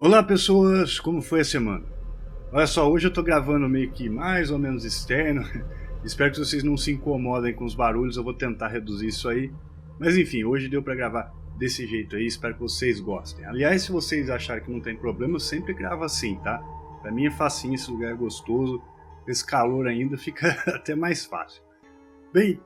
Olá pessoas, como foi a semana? Olha só, hoje eu tô gravando meio que mais ou menos externo. Espero que vocês não se incomodem com os barulhos, eu vou tentar reduzir isso aí. Mas enfim, hoje deu pra gravar desse jeito aí, espero que vocês gostem. Aliás, se vocês acharem que não tem problema, eu sempre gravo assim, tá? Pra mim é facinho, esse lugar é gostoso, esse calor ainda fica até mais fácil. Bem,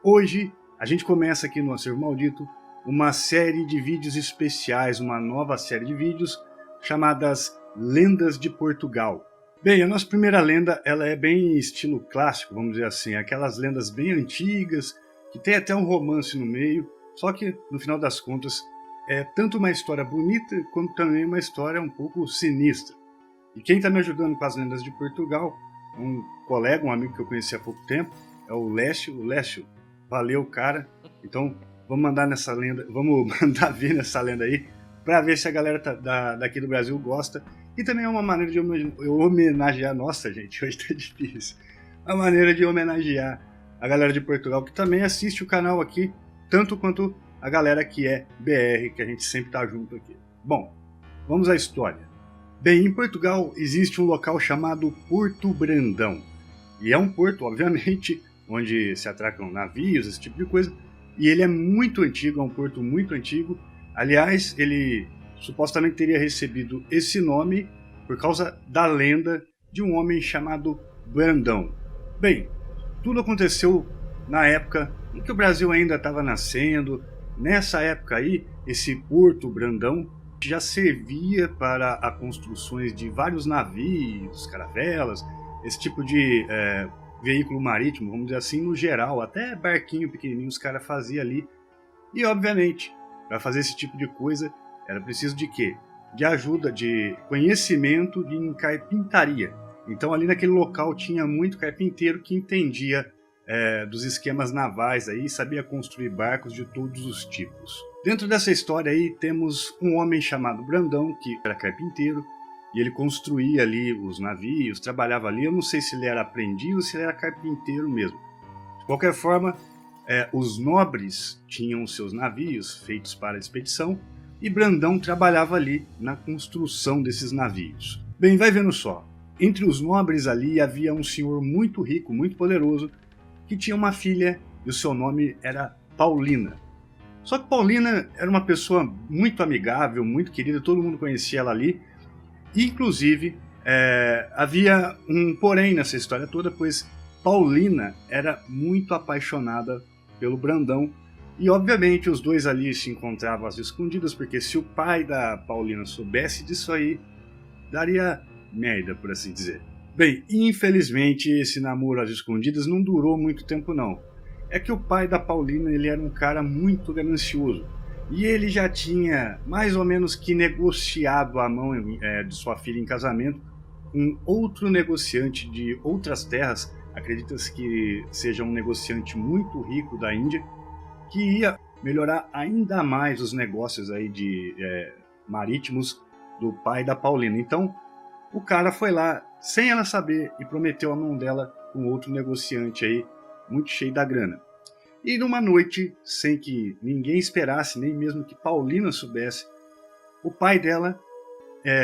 hoje a gente começa aqui no Acervo Maldito uma série de vídeos especiais, uma nova série de vídeos chamadas Lendas de Portugal. Bem, a nossa primeira lenda ela é bem estilo clássico, vamos dizer assim, aquelas lendas bem antigas, que tem até um romance no meio, só que no final das contas é tanto uma história bonita quanto também uma história um pouco sinistra. E quem está me ajudando com as lendas de Portugal, um colega, um amigo que eu conheci há pouco tempo, é o Lécio. O Lécio, valeu, cara. Então vamos mandar nessa lenda, vamos mandar ver nessa lenda aí, para ver se a galera daqui do Brasil gosta. E também é uma maneira de homenagear. Nossa, gente, hoje tá difícil. Uma maneira de homenagear a galera de Portugal, que também assiste o canal aqui, tanto quanto a galera que é BR, que a gente sempre tá junto aqui. Bom, vamos à história. Bem, em Portugal existe um local chamado Porto Brandão. E é um porto, obviamente, onde se atracam navios, esse tipo de coisa. E ele é muito antigo, é um porto muito antigo. Aliás, ele supostamente teria recebido esse nome por causa da lenda de um homem chamado Brandão. Bem, tudo aconteceu na época em que o Brasil ainda estava nascendo. Nessa época aí, esse Porto Brandão já servia para a construções de vários navios, caravelas, esse tipo de veículo marítimo, vamos dizer assim, no geral, até barquinho pequenininho os caras faziam ali. E, obviamente, para fazer esse tipo de coisa, era preciso de quê? De ajuda, de conhecimento em carpintaria. Então, ali naquele local tinha muito carpinteiro que entendia dos esquemas navais, aí, sabia construir barcos de todos os tipos. Dentro dessa história aí, temos um homem chamado Brandão, que era carpinteiro, e ele construía ali os navios, trabalhava ali. Eu não sei se ele era aprendiz ou se ele era carpinteiro mesmo. De qualquer forma, os nobres tinham seus navios feitos para a expedição e Brandão trabalhava ali na construção desses navios. Bem, vai vendo só. Entre os nobres ali havia um senhor muito rico, muito poderoso, que tinha uma filha e o seu nome era Paulina. Só que Paulina era uma pessoa muito amigável, muito querida, todo mundo conhecia ela ali. Inclusive, havia um porém nessa história toda, pois Paulina era muito apaixonada pelo Brandão e, obviamente, os dois ali se encontravam às escondidas, porque se o pai da Paulina soubesse disso aí, daria merda, por assim dizer. Bem, infelizmente, esse namoro às escondidas não durou muito tempo, não. É que o pai da Paulina ele era um cara muito ganancioso. E ele já tinha mais ou menos que negociado a mão de sua filha em casamento com outro negociante de outras terras, acredita-se que seja um negociante muito rico da Índia, que ia melhorar ainda mais os negócios aí de marítimos do pai da Paulina. Então, o cara foi lá, sem ela saber, e prometeu a mão dela com outro negociante aí, muito cheio da grana. E numa noite, sem que ninguém esperasse, nem mesmo que Paulina soubesse, o pai dela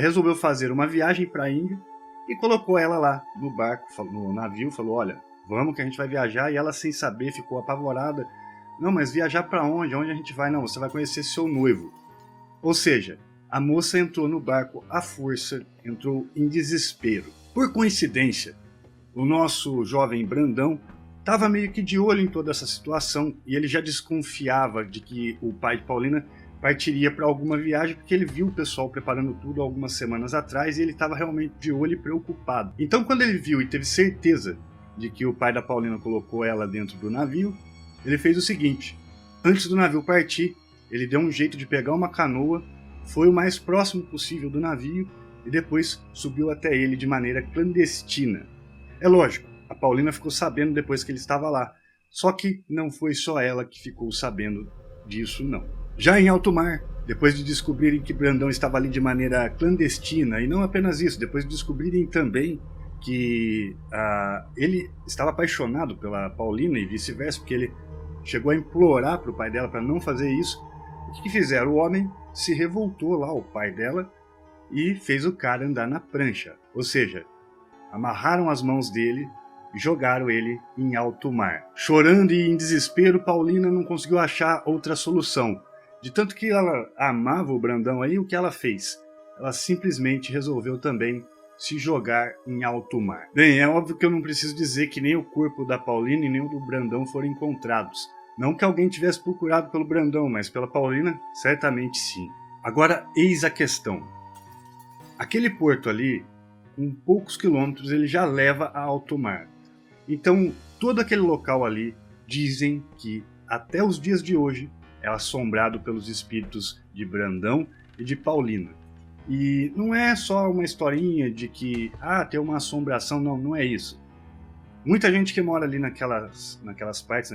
resolveu fazer uma viagem para a Índia e colocou ela lá no barco, no navio, falou, olha, vamos que a gente vai viajar, e ela sem saber ficou apavorada. Não, mas viajar para onde? Onde a gente vai? Não, você vai conhecer seu noivo. Ou seja, a moça entrou no barco à força, entrou em desespero. Por coincidência, o nosso jovem Brandão estava meio que de olho em toda essa situação e ele já desconfiava de que o pai de Paulina partiria para alguma viagem, porque ele viu o pessoal preparando tudo algumas semanas atrás e ele estava realmente de olho e preocupado. Então, quando ele viu e teve certeza de que o pai da Paulina colocou ela dentro do navio, ele fez o seguinte: antes do navio partir, ele deu um jeito de pegar uma canoa, foi o mais próximo possível do navio e depois subiu até ele de maneira clandestina. É lógico, a Paulina ficou sabendo depois que ele estava lá, só que não foi só ela que ficou sabendo disso, não. Já em alto mar, depois de descobrirem que Brandão estava ali de maneira clandestina, e não apenas isso, depois de descobrirem também que ele estava apaixonado pela Paulina e vice-versa, porque ele chegou a implorar para o pai dela para não fazer isso, o que fizeram? O homem se revoltou lá, o pai dela, e fez o cara andar na prancha, ou seja, amarraram as mãos dele e jogaram ele em alto mar. Chorando e em desespero, Paulina não conseguiu achar outra solução. De tanto que ela amava o Brandão aí, o que ela fez? Ela simplesmente resolveu também se jogar em alto mar. Bem, é óbvio que eu não preciso dizer que nem o corpo da Paulina e nem o do Brandão foram encontrados. Não que alguém tivesse procurado pelo Brandão, mas pela Paulina, certamente sim. Agora, eis a questão. Aquele porto ali, com poucos quilômetros, ele já leva a alto mar. Então, todo aquele local ali, dizem que até os dias de hoje é assombrado pelos espíritos de Brandão e de Paulina. E não é só uma historinha de que, tem uma assombração, não é isso. Muita gente que mora ali naquelas partes,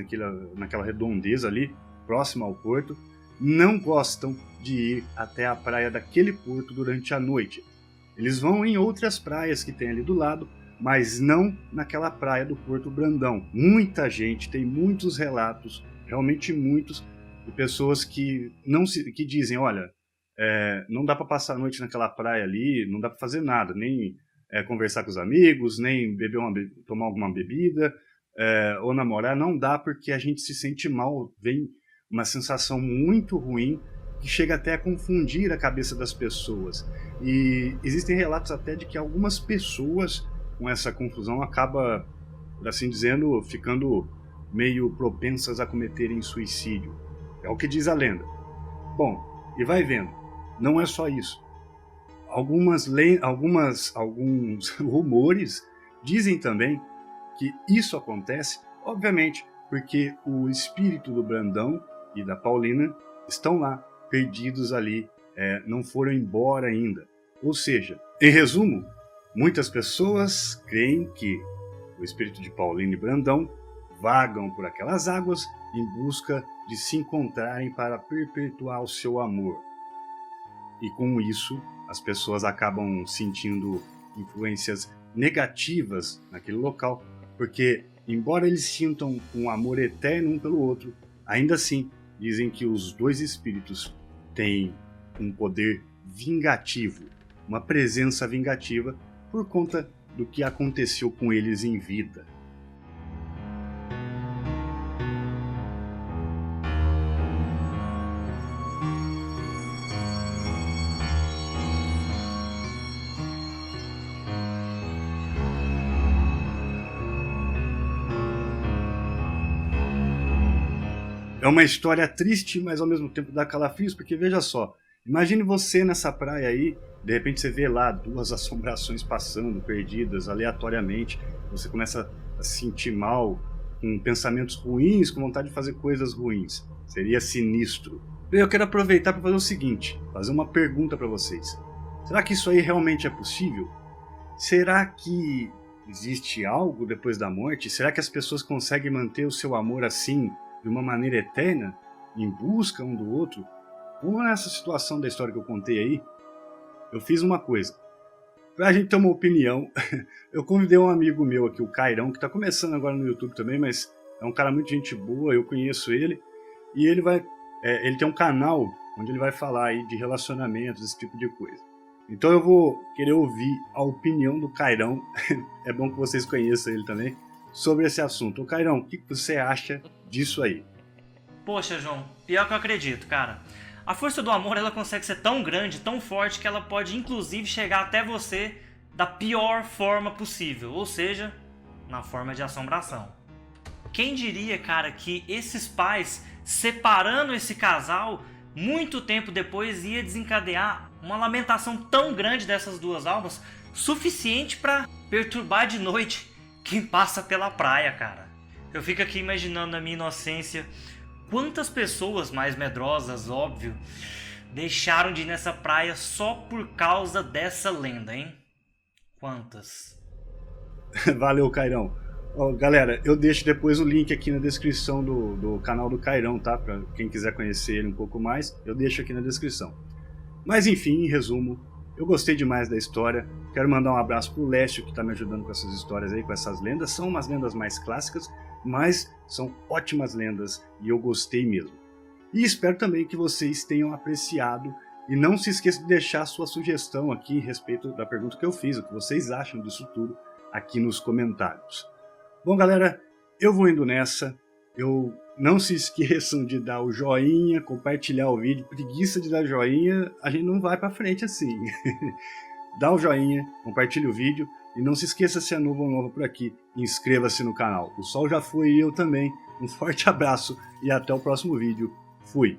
naquela redondeza ali, próxima ao porto, não gostam de ir até a praia daquele porto durante a noite. Eles vão em outras praias que tem ali do lado, mas não naquela praia do Porto Brandão. Muita gente, tem muitos relatos, realmente muitos, de pessoas que dizem, olha, não dá para passar a noite naquela praia ali, não dá para fazer nada, nem conversar com os amigos, nem tomar alguma bebida, ou namorar, não dá porque a gente se sente mal, vem uma sensação muito ruim que chega até a confundir a cabeça das pessoas. E existem relatos até de que algumas pessoas com essa confusão acabam, por assim dizendo, ficando meio propensas a cometerem suicídio. É o que diz a lenda. Bom, e vai vendo, não é só isso. Alguns rumores dizem também que isso acontece, obviamente, porque o espírito do Brandão e da Paulina estão lá, perdidos ali, não foram embora ainda. Ou seja, em resumo, muitas pessoas creem que o espírito de Paulina e Brandão vagam por aquelas águas em busca de se encontrarem para perpetuar o seu amor. E com isso, as pessoas acabam sentindo influências negativas naquele local, porque, embora eles sintam um amor eterno um pelo outro, ainda assim, dizem que os dois espíritos têm um poder vingativo, uma presença vingativa por conta do que aconteceu com eles em vida. É uma história triste, mas ao mesmo tempo dá calafrios, porque veja só, imagine você nessa praia aí, de repente você vê lá duas assombrações passando, perdidas aleatoriamente, você começa a se sentir mal, com pensamentos ruins, com vontade de fazer coisas ruins. Seria sinistro. Eu quero aproveitar para fazer o seguinte, fazer uma pergunta para vocês. Será que isso aí realmente é possível? Será que existe algo depois da morte? Será que as pessoas conseguem manter o seu amor assim, de uma maneira eterna, em busca um do outro? Como nessa situação da história que eu contei aí, eu fiz uma coisa. Pra gente ter uma opinião, eu convidei um amigo meu aqui, o Cairão, que tá começando agora no YouTube também, mas é um cara muito gente boa, eu conheço ele, e ele tem um canal onde ele vai falar aí de relacionamentos, esse tipo de coisa. Então eu vou querer ouvir a opinião do Cairão, é bom que vocês conheçam ele também, sobre esse assunto. Ô Cairão, o que você acha disso aí? Poxa, João, pior que eu acredito, cara. A força do amor, ela consegue ser tão grande, tão forte, que ela pode inclusive chegar até você da pior forma possível, ou seja, na forma de assombração. Quem diria, cara, que esses pais, separando esse casal, muito tempo depois ia desencadear uma lamentação tão grande dessas duas almas, suficiente para perturbar de noite quem passa pela praia, cara. Eu fico aqui imaginando na minha inocência quantas pessoas mais medrosas, óbvio, deixaram de ir nessa praia só por causa dessa lenda, hein? Quantas? Valeu, Cairão. Galera, eu deixo depois o link aqui na descrição do canal do Cairão, tá? Pra quem quiser conhecer ele um pouco mais, eu deixo aqui na descrição. Mas enfim, em resumo, eu gostei demais da história. Quero mandar um abraço pro Lécio, que tá me ajudando com essas histórias aí, com essas lendas. São umas lendas mais clássicas, mas são ótimas lendas e eu gostei mesmo. E espero também que vocês tenham apreciado E não se esqueça de deixar sua sugestão aqui a respeito da pergunta que eu fiz, o que vocês acham disso tudo aqui nos comentários. Bom, galera, eu vou indo nessa. Não se esqueçam de dar o joinha, compartilhar o vídeo. Preguiça de dar joinha, a gente não vai pra frente assim. Dá o joinha, compartilhe o vídeo e não se esqueça, se é novo ou nova por aqui, inscreva-se no canal. O sol já foi e eu também. Um forte abraço e até o próximo vídeo. Fui!